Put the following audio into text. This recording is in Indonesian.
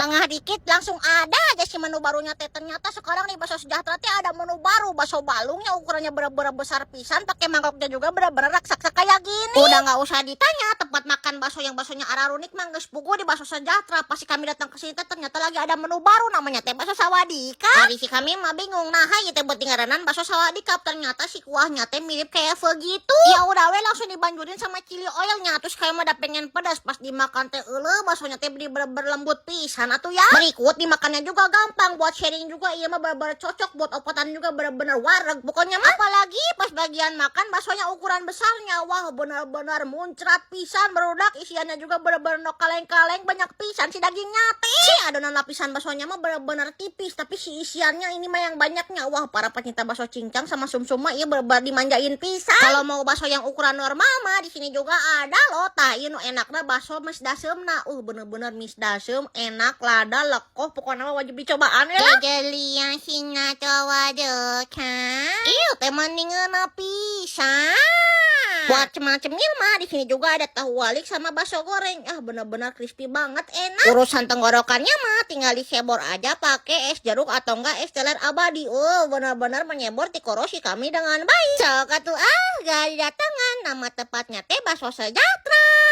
Lengah dikit langsung ada aja si menu barunya teh. Ternyata sekarang di Bakso Sejahtera teh ada menu baru, bakso balungnya ukurannya bener-bener besar pisan, pakai mangkoknya juga bener-bener raksasa kayak gini. Udah nggak usah ditanya, tempat makan bakso yang baksonya ararunik mah geus puguh di Bakso Sejahtera. Pasti kami datang ke sini teh ternyata lagi ada menu baru namanya teh bakso sawadika. Tadi si kami mah bingung, nah hayu teh buat tingaranan bakso sawadika. Ternyata si kuahnya teh mirip kayak pho gitu. Ya udah we langsung dibanjurin sama chili oilnya, terus kayak mah udah pengen pedas, pas dimakan teh baksonya teh bener-bener lembut pisan atuh ya. Berikut dimakannya juga gampang, buat sharing juga iya mah bener-bener cocok, buat opotan juga bener-bener wareg. Pokoknya mah apalagi pas bagian makan baksonya ukuran besarnya, wah bener-bener muncrat pisan, berudak, isiannya juga bener-bener no kaleng-kaleng, banyak pisan si dagingnya teh. Si adonan lapisan baksonya mah bener-bener tipis, tapi si isiannya ini mah yang banyaknya. Wah para pecinta bakso cincang sama sumsum mah iya bener-bener dimanjain pisan. Kalau mau bakso yang ukuran normal mah di sini juga ada loh. Tah ieu nu enakna bakso mis daseumna. Bener-bener mis daseum enak, lada, lekoh, pokoknya mah wajib dicobaan ya lah. Jelian sina cawadekan. Ieu teh mendingeuna pisan. Buat cemil-cemil mah di sini juga ada tahu walik sama bakso goreng. Bener-bener crispy banget, enak. Urusan tenggorokannya mah tinggal disebor aja pakai es jeruk atau enggak es teler abadi. Bener-bener menyebor tikorosi kami dengan baik. Sok atuh gak datangan, nama tepatnya teh Bakso Sejahtera.